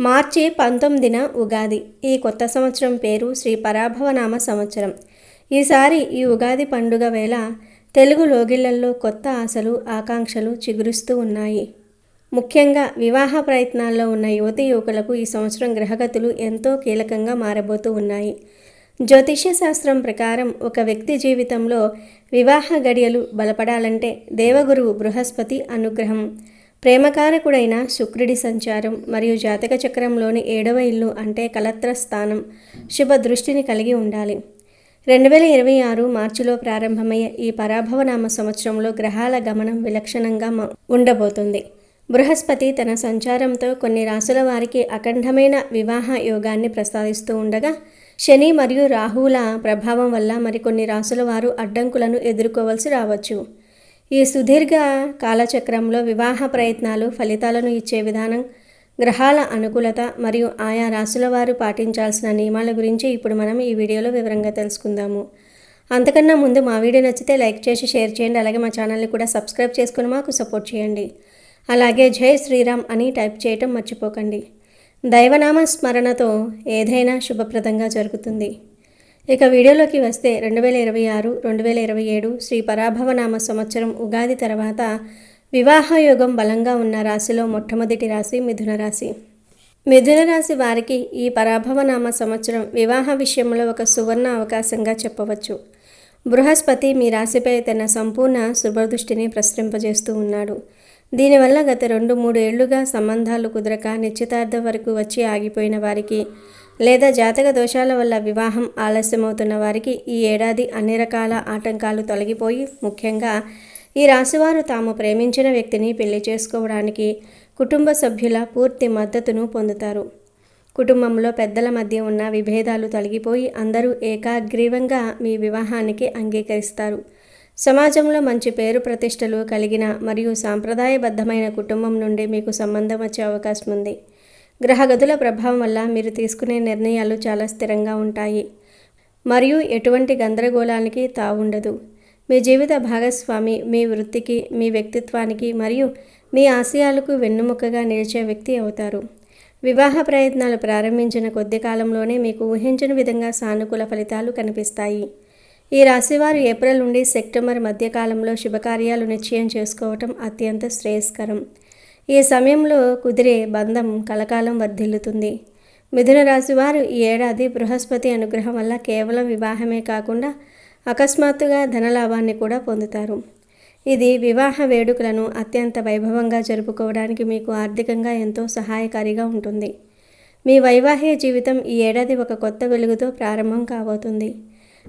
మార్చి 19న ఉగాది. ఈ కొత్త సంవత్సరం పేరు శ్రీ పరాభవనామ సంవత్సరం. ఈసారి ఈ ఉగాది పండుగ వేళ తెలుగు లోగిళ్లల్లో కొత్త ఆశలు, ఆకాంక్షలు చిగురుస్తూ ఉన్నాయి. ముఖ్యంగా వివాహ ప్రయత్నాల్లో ఉన్న యువతీ యువకులకు ఈ సంవత్సరం గ్రహగతులు ఎంతో కీలకంగా మారబోతూ ఉన్నాయి. జ్యోతిష్య శాస్త్రం ప్రకారం ఒక వ్యక్తి జీవితంలో వివాహ గడియలు బలపడాలంటే దేవగురువు బృహస్పతి అనుగ్రహం, ప్రేమకారకుడైన శుక్రుడి సంచారం మరియు జాతక చక్రంలోని 7వ ఇల్లు అంటే కలత్ర స్థానం శుభ దృష్టిని కలిగి ఉండాలి. 2026 మార్చిలో ప్రారంభమయ్యే ఈ పరాభవనామ సంవత్సరంలో గ్రహాల గమనం విలక్షణంగా ఉండబోతుంది. బృహస్పతి తన సంచారంతో కొన్ని రాశుల వారికి అఖండమైన వివాహ యోగాన్ని ప్రసాదిస్తూ ఉండగా, శని మరియు రాహువుల ప్రభావం వల్ల మరికొన్ని రాశుల వారు అడ్డంకులను ఎదుర్కోవలసి రావచ్చు. ఈ సుదీర్ఘ కాలచక్రంలో వివాహ ప్రయత్నాలు ఫలితాలను ఇచ్చే విధానం, గ్రహాల అనుకూలత మరియు ఆయా రాశుల వారు పాటించాల్సిన నియమాల గురించి ఇప్పుడు మనం ఈ వీడియోలో వివరంగా తెలుసుకుందాము. అంతకన్నా ముందు మా వీడియో నచ్చితే లైక్ చేసి షేర్ చేయండి. అలాగే మా ఛానల్ని కూడా సబ్స్క్రైబ్ చేసుకుని మాకు సపోర్ట్ చేయండి. అలాగే జై శ్రీరామ్ అని టైప్ చేయటం మర్చిపోకండి. దైవనామ స్మరణతో ఏదైనా శుభప్రదంగా జరుగుతుంది. ఇక వీడియోలోకి వస్తే 2026-2027 శ్రీ పరాభవనామ సంవత్సరం ఉగాది తర్వాత వివాహయోగం బలంగా ఉన్న రాశిలో మొట్టమొదటి రాశి మిథున రాశి. మిథున రాశి వారికి ఈ పరాభవనామ సంవత్సరం వివాహ విషయంలో ఒక సువర్ణ అవకాశంగా చెప్పవచ్చు. బృహస్పతి మీ రాశిపై తన సంపూర్ణ శుభదృష్టిని ప్రసరింపజేస్తూ ఉన్నాడు. దీనివల్ల గత 2-3 ఏళ్లుగా సంబంధాలు కుదరక నిశ్చితార్థం వరకు వచ్చి ఆగిపోయిన వారికి, లేదా జాతక దోషాల వల్ల వివాహం ఆలస్యమవుతున్న వారికి ఈ ఏడాది అన్ని రకాల ఆటంకాలు తొలగిపోయి, ముఖ్యంగా ఈ రాశివారు తాము ప్రేమించిన వ్యక్తిని పెళ్లి చేసుకోవడానికి కుటుంబ సభ్యుల పూర్తి మద్దతును పొందుతారు. కుటుంబంలో పెద్దల మధ్య ఉన్న విభేదాలు తొలగిపోయి అందరూ ఏకాగ్రీవంగా మీ వివాహానికి అంగీకరిస్తారు. సమాజంలో మంచి పేరు ప్రతిష్టలు కలిగిన మరియు సాంప్రదాయబద్ధమైన కుటుంబం నుండి మీకు సంబంధం వచ్చే అవకాశం ఉంది. గ్రహగతుల ప్రభావం వల్ల మీరు తీసుకునే నిర్ణయాలు చాలా స్థిరంగా ఉంటాయి మరియు ఎటువంటి గందరగోళానికి తావుండదు. మీ జీవిత భాగస్వామి మీ వృత్తికి, మీ వ్యక్తిత్వానికి మరియు మీ ఆశయాలకు వెన్నుముకగా నిలిచే వ్యక్తి అవుతారు. వివాహ ప్రయత్నాలు ప్రారంభించిన కొద్ది కాలంలోనే మీకు ఊహించిన విధంగా సానుకూల ఫలితాలు కనిపిస్తాయి. ఈ రాశివారు ఏప్రిల్ నుండి సెప్టెంబర్ మధ్యకాలంలో శుభకార్యాలు నిశ్చయం చేసుకోవటం అత్యంత శ్రేయస్కరం. ఈ సమయంలో కుదిరే బంధం కలకాలం వర్ధిల్లుతుంది. మిథున రాశివారు ఈ ఏడాది బృహస్పతి అనుగ్రహం వల్ల కేవలం వివాహమే కాకుండా అకస్మాత్తుగా ధనలాభాన్ని కూడా పొందుతారు. ఇది వివాహ వేడుకలను అత్యంత వైభవంగా జరుపుకోవడానికి మీకు ఆర్థికంగా ఎంతో సహాయకారిగా ఉంటుంది. మీ వైవాహిక జీవితం ఈ ఏడాది ఒక కొత్త వెలుగుతో ప్రారంభం కాబోతుంది.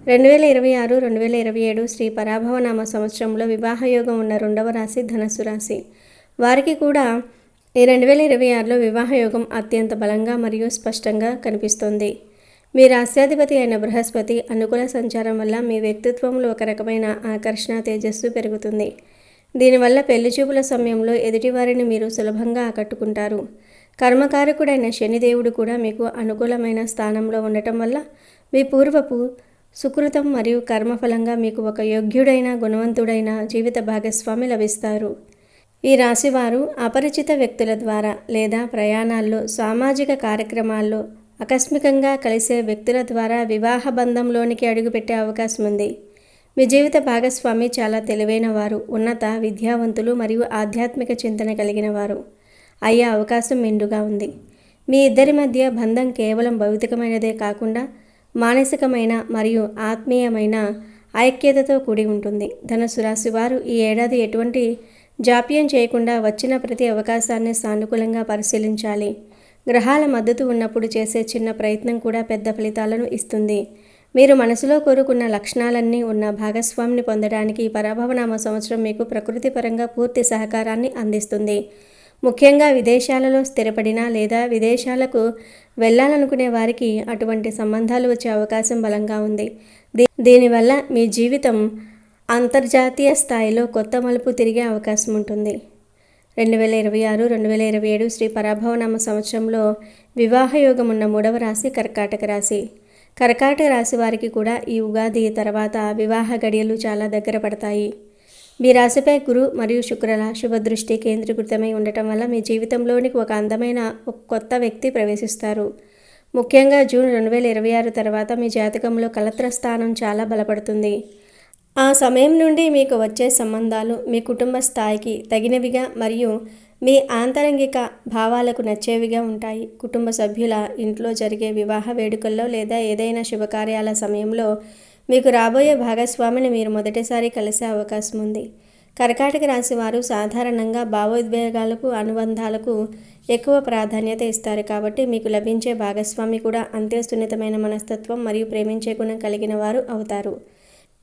2026-2027 శ్రీ పరాభవనామ సంవత్సరంలో వివాహయోగం ఉన్న 2వ రాశి ధనస్సు రాశి. వారికి కూడా ఈ 2026లో వివాహయోగం అత్యంత బలంగా మరియు స్పష్టంగా కనిపిస్తోంది. మీ రాశ్యాధిపతి అయిన బృహస్పతి అనుకూల సంచారం వల్ల మీ వ్యక్తిత్వంలో ఒక రకమైన ఆకర్షణ, తేజస్సు పెరుగుతుంది. దీనివల్ల పెళ్లిచూపుల సమయంలో ఎదుటివారిని మీరు సులభంగా ఆకట్టుకుంటారు. కర్మకారకుడైన శనిదేవుడు కూడా మీకు అనుకూలమైన స్థానంలో ఉండటం వల్ల మీ పూర్వపు సుకృతం మరియు కర్మఫలంగా మీకు ఒక యోగ్యుడైన, గుణవంతుడైన జీవిత భాగస్వామి లభిస్తారు. ఈ రాశివారు అపరిచిత వ్యక్తుల ద్వారా లేదా ప్రయాణాల్లో, సామాజిక కార్యక్రమాల్లో, ఆకస్మికంగా కలిసే వ్యక్తుల ద్వారా వివాహ బంధంలోనికి అడుగుపెట్టే అవకాశం ఉంది. మీ జీవిత భాగస్వామి చాలా తెలివైన వారు, ఉన్నత విద్యావంతులు మరియు ఆధ్యాత్మిక చింతన కలిగిన వారు అయ్యే అవకాశం మెండుగా ఉంది. మీ ఇద్దరి మధ్య బంధం కేవలం భౌతికమైనదే కాకుండా మానసికమైన మరియు ఆత్మీయమైన ఐక్యతతో కూడి ఉంటుంది. ధనుసు రాశి వారు ఈ ఏడాది ఎటువంటి జాప్యం చేయకుండా వచ్చిన ప్రతి అవకాశాన్ని సానుకూలంగా పరిశీలించాలి. గ్రహాల మద్దతు ఉన్నప్పుడు చేసే చిన్న ప్రయత్నం కూడా పెద్ద ఫలితాలను ఇస్తుంది. మీరు మనసులో కోరుకున్న లక్షణాలన్నీ ఉన్న భాగస్వామిని పొందడానికి ఈ పరాభవనామ సంవత్సరం మీకు ప్రకృతిపరంగా పూర్తి సహకారాన్ని అందిస్తుంది. ముఖ్యంగా విదేశాలలో స్థిరపడిన లేదా విదేశాలకు వెళ్ళాలనుకునే వారికి అటువంటి సంబంధాలు వచ్చే అవకాశం బలంగా ఉంది. దీనివల్ల మీ జీవితం అంతర్జాతీయ స్థాయిలో కొత్త మలుపు తిరిగే అవకాశం ఉంటుంది. 2026-2027 శ్రీ పరాభవనామ సంవత్సరంలో వివాహయోగం ఉన్న 3వ రాశి కర్కాటక రాశి. కర్కాటక రాశి వారికి కూడా ఈ ఉగాది తర్వాత వివాహ గడియలు చాలా దగ్గర పడతాయి. మీ రాశిపై గురు మరియు శుక్రుల శుభదృష్టి కేంద్రీకృతమై ఉండటం వల్ల మీ జీవితంలోనికి ఒక అందమైన ఒక కొత్త వ్యక్తి ప్రవేశిస్తారు. ముఖ్యంగా జూన్ 2026 తర్వాత మీ జాతకంలో కలత్ర స్థానం చాలా బలపడుతుంది. ఆ సమయం నుండి మీకు వచ్చే సంబంధాలు మీ కుటుంబ స్థాయికి తగినవిగా మరియు మీ ఆంతరంగిక భావాలకు నచ్చేవిగా ఉంటాయి. కుటుంబ సభ్యుల ఇంట్లో జరిగే వివాహ వేడుకల్లో లేదా ఏదైనా శుభకార్యాల సమయంలో మీకు రాబోయే భాగస్వామిని మీరు మొదటిసారి కలిసే అవకాశం ఉంది. కర్కాటక రాశి వారు సాధారణంగా భావోద్వేగాలకు అనుబంధాలకు ఎక్కువ ప్రాధాన్యత ఇస్తారు. కాబట్టి మీకు లభించే భాగస్వామి కూడా అంతే సున్నితమైన మనస్తత్వం మరియు ప్రేమించే గుణం కలిగిన వారు అవుతారు.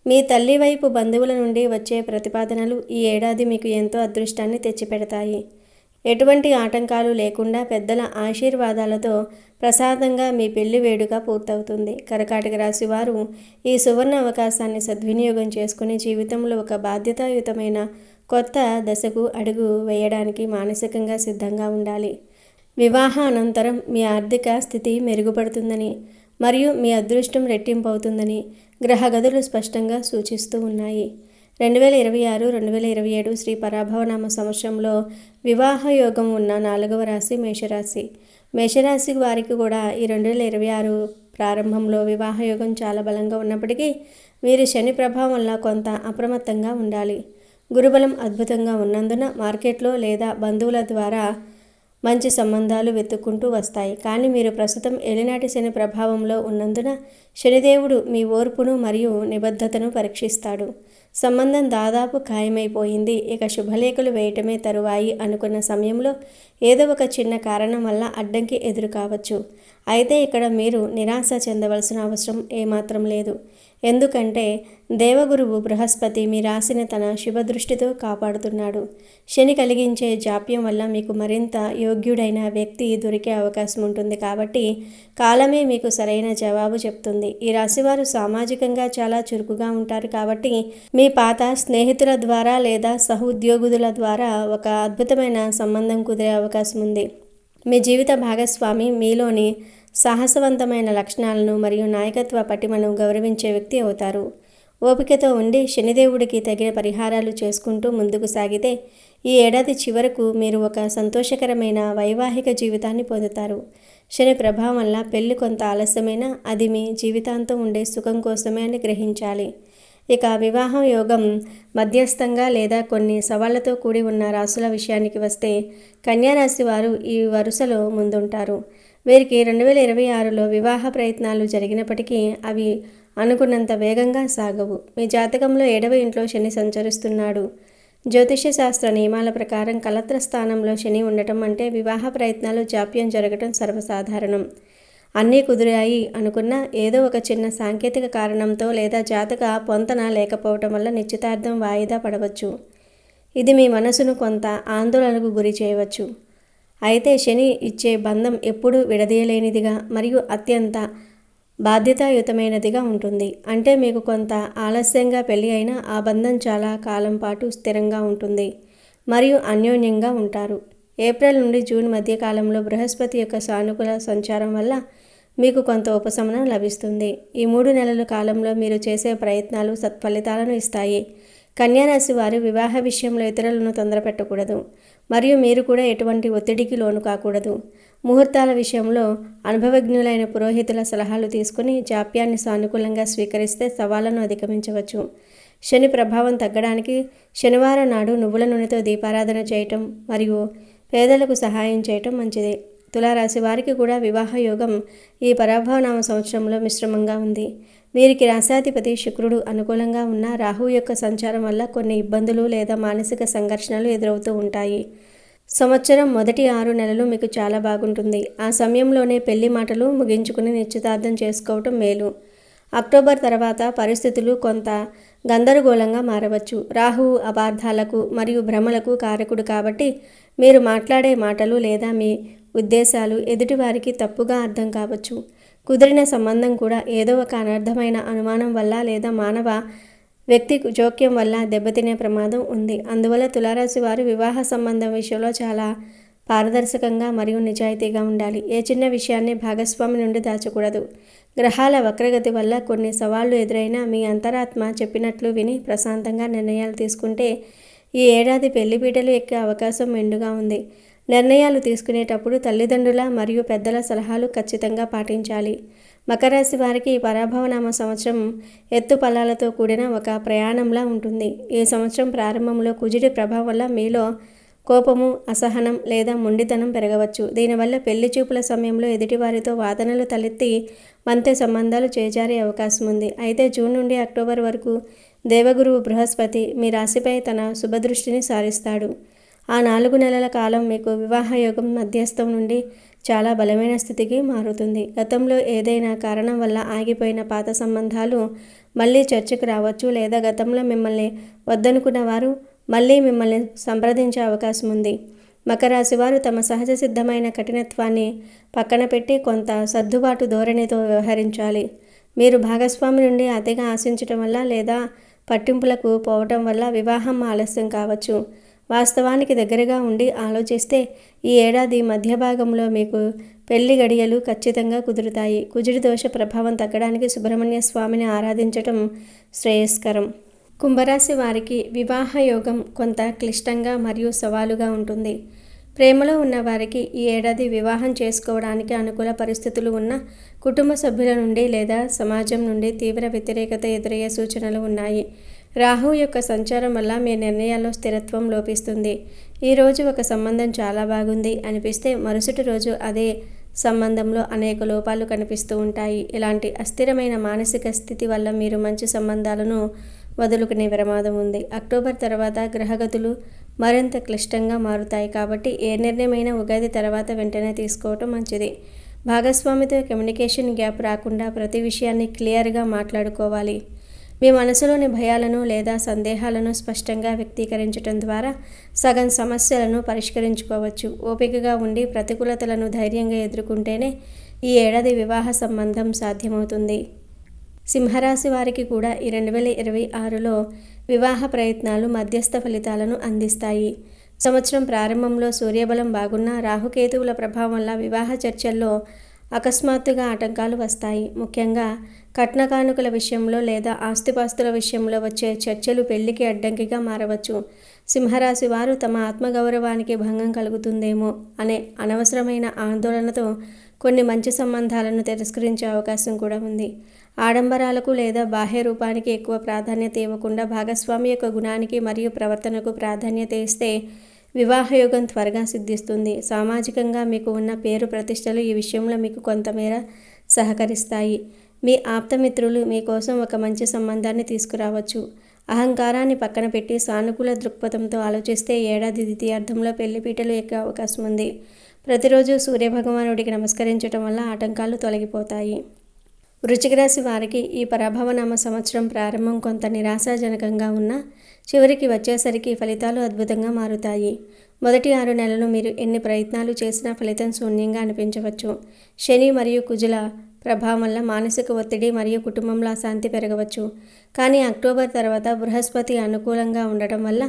మీ తల్లి వైపు బంధువుల నుండి వచ్చే ప్రతిపాదనలు ఈ ఏడాది మీకు ఎంతో అదృష్టాన్ని తెచ్చిపెడతాయి. ఎటువంటి ఆటంకాలు లేకుండా పెద్దల ఆశీర్వాదాలతో ప్రసాదంగా మీ పెళ్లి వేడుక పూర్తవుతుంది. కర్కాటక రాశి వారు ఈ సువర్ణ అవకాశాన్ని సద్వినియోగం చేసుకుని జీవితంలో ఒక బాధ్యతాయుతమైన కొత్త దశకు అడుగు వేయడానికి మానసికంగా సిద్ధంగా ఉండాలి. వివాహ అనంతరం మీ ఆర్థిక స్థితి మెరుగుపడుతుందని మరియు మీ అదృష్టం రెట్టింపు అవుతుందని గ్రహగతులు స్పష్టంగా సూచిస్తూ ఉన్నాయి. 2026-2027 శ్రీ పరాభవనామ సంవత్సరంలో వివాహ యోగం ఉన్న 4వ రాశి మేషరాశి. మేషరాశి వారికి కూడా ఈ 2026 ప్రారంభంలో వివాహ యోగం చాలా బలంగా ఉన్నప్పటికీ వీరి శని ప్రభావం వల్ల కొంత అప్రమత్తంగా ఉండాలి. గురుబలం అద్భుతంగా ఉన్నందున మార్కెట్లో లేదా బంధువుల ద్వారా మంచి సంబంధాలు వెతుక్కుంటూ వస్తాయి. కానీ మీరు ప్రస్తుతం ఏలినాటి శని ప్రభావంలో ఉన్నందున శనిదేవుడు మీ ఓర్పును మరియు నిబద్ధతను పరీక్షిస్తాడు. సంబంధం దాదాపు ఖాయమైపోయింది, ఇక శుభలేఖలు వేయటమే తరువాయి అనుకున్న సమయంలో ఏదో ఒక చిన్న కారణం వల్ల అడ్డంకి ఎదురు కావచ్చు. అయితే ఇక్కడ మీరు నిరాశ చెందవలసిన అవసరం ఏమాత్రం లేదు. ఎందుకంటే దేవగురువు బృహస్పతి మీ రాశిని తన శుభదృష్టితో కాపాడుతున్నాడు. శని కలిగించే జాప్యం వల్ల మీకు మరింత యోగ్యుడైన వ్యక్తి దొరికే అవకాశం ఉంటుంది. కాబట్టి కాలమే మీకు సరైన జవాబు చెప్తుంది. ఈ రాశివారు సామాజికంగా చాలా చురుకుగా ఉంటారు. కాబట్టి మీ పాత స్నేహితుల ద్వారా లేదా సహోద్యోగుల ద్వారా ఒక అద్భుతమైన సంబంధం కుదిరే అవకాశం ఉంది. మీ జీవిత భాగస్వామి మీలోని సాహసవంతమైన లక్షణాలను మరియు నాయకత్వ పటిమను గౌరవించే వ్యక్తి అవుతారు. ఓపికతో ఉండి శనిదేవుడికి తగిన పరిహారాలు చేసుకుంటూ ముందుకు సాగితే ఈ ఏడాది చివరకు మీరు ఒక సంతోషకరమైన వైవాహిక జీవితాన్ని పొందుతారు. శని ప్రభావం వల్ల పెళ్లి కొంత ఆలస్యమైనా అది మీ జీవితాంతం ఉండే సుఖం కోసమే అని గ్రహించాలి. ఇక వివాహం యోగం మధ్యస్థంగా లేదా కొన్ని సవాళ్లతో కూడి ఉన్న రాశుల విషయానికి వస్తే కన్యారాశి వారు ఈ వరుసలో ముందుంటారు. వీరికి 2026లో వివాహ ప్రయత్నాలు జరిగినప్పటికీ అవి అనుకున్నంత వేగంగా సాగవు. మీ జాతకంలో 7వ ఇంట్లో శని సంచరిస్తున్నాడు. జ్యోతిష్య శాస్త్ర నియమాల ప్రకారం కలత్ర స్థానంలో శని ఉండటం అంటే వివాహ ప్రయత్నాలు జాప్యం జరగటం సర్వసాధారణం. అన్నీ కుదిరాయి అనుకున్న ఏదో ఒక చిన్న సాంకేతిక కారణంతో లేదా జాతక పొంతన లేకపోవటం వల్ల నిశ్చితార్థం వాయిదా పడవచ్చు. ఇది మీ మనసును కొంత ఆందోళనకు గురి చేయవచ్చు. అయితే శని ఇచ్చే బంధం ఎప్పుడూ విడదీయలేనిదిగా మరియు అత్యంత బాధ్యతాయుతమైనదిగా ఉంటుంది. అంటే మీకు కొంత ఆలస్యంగా పెళ్లి అయినా ఆ బంధం చాలా కాలం పాటు స్థిరంగా ఉంటుంది మరియు అన్యోన్యంగా ఉంటారు. ఏప్రిల్ నుండి జూన్ మధ్య కాలంలో బృహస్పతి యొక్క సానుకూల సంచారం వల్ల మీకు కొంత ఉపశమనం లభిస్తుంది. ఈ 3 నెలల కాలంలో మీరు చేసే ప్రయత్నాలు సత్ఫలితాలను ఇస్తాయి. కన్యారాశి వారు వివాహ విషయంలో ఇతరులను తొందరపెట్టకూడదు మరియు మీరు కూడా ఎటువంటి ఒత్తిడికి లోను కాకూడదు. ముహూర్తాల విషయంలో అనుభవజ్ఞులైన పురోహితుల సలహాలు తీసుకుని జాప్యాన్ని సానుకూలంగా స్వీకరిస్తే సవాళ్లను అధిగమించవచ్చు. శని ప్రభావం తగ్గడానికి శనివారం నాడు నువ్వుల నూనెతో దీపారాధన చేయటం మరియు పేదలకు సహాయం చేయటం మంచిది. తులారాశి వారికి కూడా వివాహ యోగం ఈ పరాభవనామ సంవత్సరంలో మిశ్రమంగా ఉంది. వీరికి రాశాధిపతి శుక్రుడు అనుకూలంగా ఉన్న రాహువు యొక్క సంచారం వల్ల కొన్ని ఇబ్బందులు లేదా మానసిక సంఘర్షణలు ఎదురవుతూ ఉంటాయి. సంవత్సరం మొదటి 6 నెలలు మీకు చాలా బాగుంటుంది. ఆ సమయంలోనే పెళ్లి మాటలు ముగించుకుని నిశ్చితార్థం చేసుకోవటం మేలు. అక్టోబర్ తర్వాత పరిస్థితులు కొంత గందరగోళంగా మారవచ్చు. రాహువు అపార్థాలకు మరియు భ్రమలకు కారకుడు కాబట్టి మీరు మాట్లాడే మాటలు లేదా మీ ఉద్దేశాలు ఎదుటివారికి తప్పుగా అర్థం కావచ్చు. కుదిరిన సంబంధం కూడా ఏదో ఒక అనర్థమైన అనుమానం వల్ల లేదా మానవ వ్యక్తి జోక్యం వల్ల దెబ్బతినే ప్రమాదం ఉంది. అందువల్ల తులారాశి వారు వివాహ సంబంధం విషయంలో చాలా పారదర్శకంగా మరియు నిజాయితీగా ఉండాలి. ఏ చిన్న విషయాన్ని భాగస్వామి నుండి దాచకూడదు. గ్రహాల వక్రగతి వల్ల కొన్ని సవాళ్లు ఎదురైనా మీ అంతరాత్మ చెప్పినట్లు విని ప్రశాంతంగా నిర్ణయాలు తీసుకుంటే ఈ ఏడాది పెళ్లిపీటలు ఎక్కే అవకాశం మెండుగా ఉంది. నిర్ణయాలు తీసుకునేటప్పుడు తల్లిదండ్రుల మరియు పెద్దల సలహాలు ఖచ్చితంగా పాటించాలి. మకర రాశి వారికి ఈ పరాభవనామ సంవత్సరం ఎత్తు పల్లాలతో కూడిన ఒక ప్రయాణంలా ఉంటుంది. ఈ సంవత్సరం ప్రారంభంలో కుజుడి ప్రభావం వల్ల మీలో కోపము, అసహనం లేదా మొండితనం పెరగవచ్చు. దీనివల్ల పెళ్లి చూపుల సమయంలో ఎదుటివారితో వాదనలు తలెత్తి మధ్య సంబంధాలు చేజారే అవకాశం ఉంది. అయితే జూన్ నుండి అక్టోబర్ వరకు దేవగురువు బృహస్పతి మీ రాశిపై తన శుభదృష్టిని సారిస్తాడు. ఆ 4 నెలల కాలం మీకు వివాహయోగం మధ్యస్థం నుండి చాలా బలమైన స్థితికి మారుతుంది. గతంలో ఏదైనా కారణం వల్ల ఆగిపోయిన పాత సంబంధాలు మళ్ళీ చర్చకు రావచ్చు, లేదా గతంలో మిమ్మల్ని వద్దనుకున్న వారు మళ్ళీ మిమ్మల్ని సంప్రదించే అవకాశం ఉంది. మకర రాశి వారు తమ సహజ సిద్ధమైన కఠినత్వాన్ని పక్కన పెట్టి కొంత సర్దుబాటు ధోరణితో వ్యవహరించాలి. మీరు భాగస్వామి నుండి అతిగా ఆశించటం వల్ల లేదా పట్టింపులకు పోవటం వల్ల వివాహం ఆలస్యం కావచ్చు. వాస్తవానికి దగ్గరగా ఉండి ఆలోచిస్తే ఈ ఏడాది మధ్య భాగంలో మీకు పెళ్లి గడియలు ఖచ్చితంగా కుదురుతాయి. కుజుడి దోష ప్రభావం తగ్గడానికి సుబ్రహ్మణ్య స్వామిని ఆరాధించటం శ్రేయస్కరం. కుంభరాశి వారికి వివాహ యోగం కొంత క్లిష్టంగా మరియు సవాలుగా ఉంటుంది. ప్రేమలో ఉన్న వారికి ఈ ఏడాది వివాహం చేసుకోవడానికి అనుకూల పరిస్థితులు ఉన్న కుటుంబ సభ్యుల నుండి లేదా సమాజం నుండి తీవ్ర వ్యతిరేకత ఎదురయ్యే సూచనలు ఉన్నాయి. రాహు యొక్క సంచారం వల్ల మీ నిర్ణయాల్లో స్థిరత్వం లోపిస్తుంది. ఈరోజు ఒక సంబంధం చాలా బాగుంది అనిపిస్తే మరుసటి రోజు అదే సంబంధంలో అనేక లోపాలు కనిపిస్తూ ఉంటాయి. ఇలాంటి అస్థిరమైన మానసిక స్థితి వల్ల మీరు మంచి సంబంధాలను వదులుకునే ప్రమాదం ఉంది. అక్టోబర్ తర్వాత గ్రహగతులు మరింత క్లిష్టంగా మారుతాయి కాబట్టి ఏ నిర్ణయమైనా ఉగాది తర్వాత వెంటనే తీసుకోవటం మంచిది. భాగస్వామితో కమ్యూనికేషన్ గ్యాప్ రాకుండా ప్రతి విషయాన్ని క్లియర్గా మాట్లాడుకోవాలి. మీ మనసులోని భయాలను లేదా సందేహాలను స్పష్టంగా వ్యక్తీకరించడం ద్వారా సగం సమస్యలను పరిష్కరించుకోవచ్చు. ఓపికగా ఉండి ప్రతికూలతలను ధైర్యంగా ఎదుర్కొంటేనే ఈ ఏడాది వివాహ సంబంధం సాధ్యమవుతుంది. సింహరాశి వారికి కూడా ఈ 2026లో వివాహ ప్రయత్నాలు మధ్యస్థ ఫలితాలను అందిస్తాయి. సంవత్సరం ప్రారంభంలో సూర్యబలం బాగున్నా రాహుకేతువుల ప్రభావం వల్ల వివాహ చర్చల్లో అకస్మాత్తుగా ఆటంకాలు వస్తాయి. ముఖ్యంగా కట్న కానుకల విషయంలో లేదా ఆస్తిపాస్తుల విషయంలో వచ్చే చర్చలు పెళ్లికి అడ్డంకిగా మారవచ్చు. సింహరాశి వారు తమ ఆత్మగౌరవానికి భంగం కలుగుతుందేమో అనే అనవసరమైన ఆందోళనతో కొన్ని మంచి సంబంధాలను తిరస్కరించే అవకాశం కూడా ఉంది. ఆడంబరాలకు లేదా బాహ్య రూపానికి ఎక్కువ ప్రాధాన్యత ఇవ్వకుండా భాగస్వామి యొక్క గుణానికి మరియు ప్రవర్తనకు ప్రాధాన్యత ఇస్తే వివాహయోగం త్వరగా సిద్ధిస్తుంది. సామాజికంగా మీకు ఉన్న పేరు ప్రతిష్టలు ఈ విషయంలో మీకు కొంతమేర సహకరిస్తాయి. మీ ఆప్తమిత్రులు మీకోసం ఒక మంచి సంబంధాన్ని తీసుకురావచ్చు. అహంకారాన్ని పక్కన పెట్టి సానుకూల దృక్పథంతో ఆలోచిస్తే ఏడాది ద్వితీయార్థంలో పెళ్లిపీటలు ఎక్కే అవకాశం ఉంది. ప్రతిరోజు సూర్యభగవానుడికి నమస్కరించడం వల్ల ఆటంకాలు తొలగిపోతాయి. వృశ్చిక రాశి వారికి ఈ పరాభవనామ సంవత్సరం ప్రారంభం కొంత నిరాశాజనకంగా ఉన్నా చివరికి వచ్చేసరికి ఫలితాలు అద్భుతంగా మారుతాయి. మొదటి 6 నెలలు మీరు ఎన్ని ప్రయత్నాలు చేసినా ఫలితం శూన్యంగా అనిపించవచ్చు. శని మరియు కుజుల ప్రభావం వల్ల మానసిక ఒత్తిడి మరియు కుటుంబంలో అశాంతి పెరగవచ్చు. కానీ అక్టోబర్ తర్వాత బృహస్పతి అనుకూలంగా ఉండటం వల్ల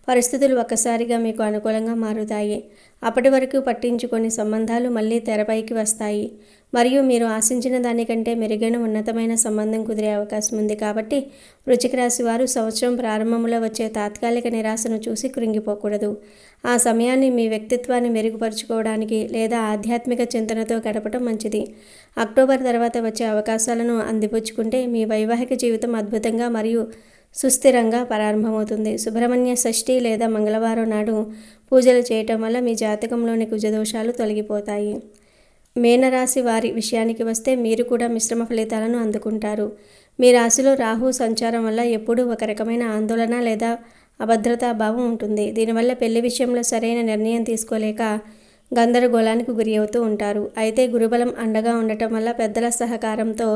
పరిస్థితులు ఒక్కసారిగా మీకు అనుకూలంగా మారుతాయి. అప్పటి వరకు పట్టించుకొని సంబంధాలు మళ్ళీ తెరపైకి వస్తాయి మరియు మీరు ఆశించిన దానికంటే మెరుగైన ఉన్నతమైన సంబంధం కుదిరే అవకాశం ఉంది. కాబట్టి వృశ్చిక రాశి వారు సంవత్సరం ప్రారంభంలో వచ్చే తాత్కాలిక నిరాశను చూసి కృంగిపోకూడదు. ఆ సమయాన్ని మీ వ్యక్తిత్వాన్ని మెరుగుపరుచుకోవడానికి లేదా ఆధ్యాత్మిక చింతనతో గడపడం మంచిది. అక్టోబర్ తర్వాత వచ్చే అవకాశాలను అందిపుచ్చుకుంటే మీ వైవాహిక జీవితం అద్భుతంగా మరియు సుస్థిరంగా ప్రారంభమవుతుంది. సుబ్రహ్మణ్య షష్ఠి లేదా మంగళవారం నాడు పూజలు చేయటం వల్ల మీ జాతకంలోని కుజదోషాలు తొలగిపోతాయి. మీనరాశి వారి విషయానికి వస్తే మీరు కూడా మిశ్రమ ఫలితాలను అందుకుంటారు. మీ రాశిలో రాహు సంచారం వల్ల ఎప్పుడూ ఒక రకమైన ఆందోళన లేదా అభద్రతా భావం ఉంటుంది. దీనివల్ల పెళ్లి విషయంలో సరైన నిర్ణయం తీసుకోలేక గందరగోళానికి గురి అవుతూ ఉంటారు. అయితే గురుబలం అండగా ఉండటం వల్ల పెద్దల సహకారంతో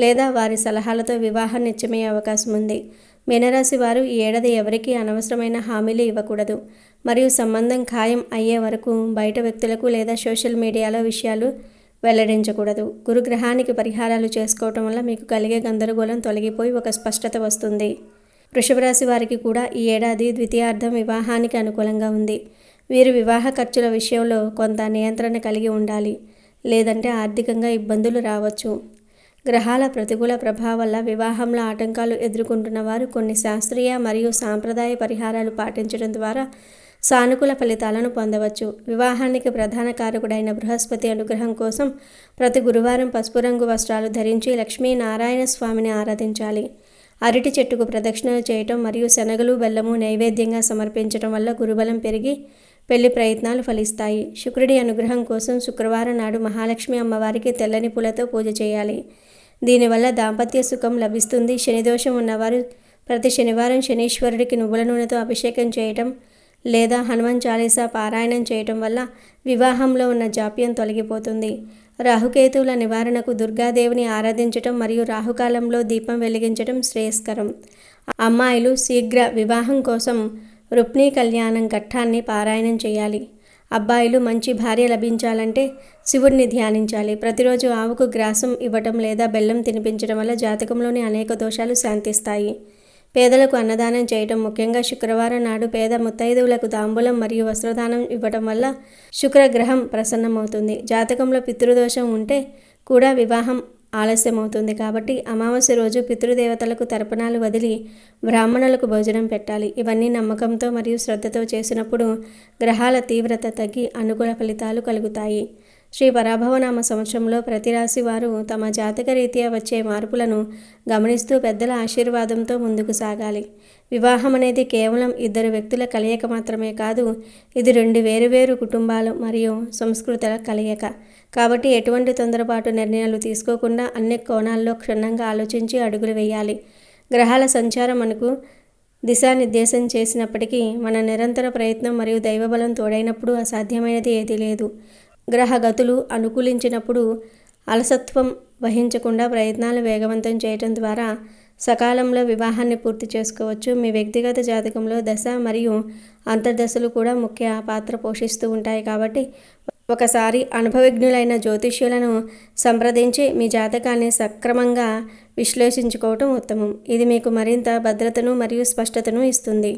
లేదా వారి సలహాలతో వివాహం నిశ్చయమయ్యే అవకాశం ఉంది. మీనరాశి వారు ఈ ఏడాది ఎవరికీ అనవసరమైన హామీలు ఇవ్వకూడదు మరియు సంబంధం ఖాయం అయ్యే వరకు బయట వ్యక్తులకు లేదా సోషల్ మీడియాలో విషయాలు వెల్లడించకూడదు. గురుగ్రహానికి పరిహారాలు చేసుకోవటం వల్ల మీకు కలిగే గందరగోళం తొలగిపోయి ఒక స్పష్టత వస్తుంది. వృషభ రాశి వారికి కూడా ఈ ఏడాది ద్వితీయార్థం వివాహానికి అనుకూలంగా ఉంది. వీరు వివాహ ఖర్చుల విషయంలో కొంత నియంత్రణ కలిగి ఉండాలి, లేదంటే ఆర్థికంగా ఇబ్బందులు రావచ్చు. గ్రహాల ప్రతికూల ప్రభావం వల్ల వివాహంలో ఆటంకాలు ఎదుర్కొంటున్న వారు కొన్ని శాస్త్రీయ మరియు సాంప్రదాయ పరిహారాలు పాటించడం ద్వారా సానుకూల ఫలితాలను పొందవచ్చు. వివాహానికి ప్రధాన కారకుడైన బృహస్పతి అనుగ్రహం కోసం ప్రతి గురువారం పసుపు రంగు వస్త్రాలు ధరించి లక్ష్మీనారాయణ స్వామిని ఆరాధించాలి. అరటి చెట్టుకు ప్రదక్షిణలు చేయటం మరియు శనగలు బెల్లము నైవేద్యంగా సమర్పించడం వల్ల గురుబలం పెరిగి పెళ్లి ప్రయత్నాలు ఫలిస్తాయి. శుక్రుడి అనుగ్రహం కోసం శుక్రవారం నాడు మహాలక్ష్మి అమ్మవారికి తెల్లని పూలతో పూజ చేయాలి. దీనివల్ల దాంపత్య సుఖం లభిస్తుంది. శనిదోషం ఉన్నవారు ప్రతి శనివారం శనీశ్వరుడికి నువ్వుల నూనెతో అభిషేకం చేయటం లేదా హనుమాన్ చాలీసా పారాయణం చేయటం వల్ల వివాహంలో ఉన్న జాప్యం తొలగిపోతుంది. రాహుకేతువుల నివారణకు దుర్గాదేవిని ఆరాధించటం మరియు రాహుకాలంలో దీపం వెలిగించడం శ్రేయస్కరం. అమ్మాయిలు శీఘ్ర వివాహం కోసం రుక్మిణీ కళ్యాణం ఘట్టాన్ని పారాయణం చేయాలి. అబ్బాయిలు మంచి భార్య లభించాలంటే శివుడిని ధ్యానించాలి. ప్రతిరోజు ఆవుకు గ్రాసం ఇవ్వటం లేదా బెల్లం తినిపించడం వల్ల జాతకంలోని అనేక దోషాలు శాంతిస్తాయి. పేదలకు అన్నదానం చేయటం, ముఖ్యంగా శుక్రవారం నాడు పేద ముత్తైదువులకు తాంబూలం మరియు వస్త్రదానం ఇవ్వటం వల్ల శుక్రగ్రహం ప్రసన్నమవుతుంది. జాతకంలో పితృదోషం ఉంటే కూడా వివాహం ఆలస్యమవుతుంది. కాబట్టి అమావాస్య రోజు పితృదేవతలకు తర్పణాలు వదిలి బ్రాహ్మణులకు భోజనం పెట్టాలి. ఇవన్నీ నమ్మకంతో మరియు శ్రద్ధతో చేసినప్పుడు గ్రహాల తీవ్రత తగ్గి అనుకూల ఫలితాలు కలుగుతాయి. శ్రీ పరాభవనామ సంవత్సరంలో ప్రతి రాశి వారు తమ జాతక రీత్యా వచ్చే మార్పులను గమనిస్తూ పెద్దల ఆశీర్వాదంతో ముందుకు సాగాలి. వివాహం అనేది కేవలం ఇద్దరు వ్యక్తుల కలయిక మాత్రమే కాదు, ఇది రెండు వేరువేరు కుటుంబాలు మరియు సంస్కృతుల కలయిక. కాబట్టి ఎటువంటి తొందరపాటు నిర్ణయాలు తీసుకోకుండా అన్ని కోణాల్లో క్షుణ్ణంగా ఆలోచించి అడుగులు వేయాలి. గ్రహాల సంచారం మనకు దిశానిర్దేశం చేసినప్పటికీ మన నిరంతర ప్రయత్నం మరియు దైవబలం తోడైనప్పుడు అసాధ్యమైనది ఏదీ లేదు. గ్రహగతులు అనుకూలించినప్పుడు అలసత్వం వహించకుండా ప్రయత్నాలు వేగవంతం చేయడం ద్వారా సకాలంలో వివాహాన్ని పూర్తి చేసుకోవచ్చు. మీ వ్యక్తిగత జాతకంలో దశ మరియు అంతర్దశలు కూడా ముఖ్య పాత్ర పోషిస్తూ ఉంటాయి. కాబట్టి ఒకసారి అనుభవజ్ఞులైన జ్యోతిష్యులను సంప్రదించి మీ జాతకాన్ని సక్రమంగా విశ్లేషించుకోవటం ఉత్తమం. ఇది మీకు మరింత భద్రతను మరియు స్పష్టతను ఇస్తుంది.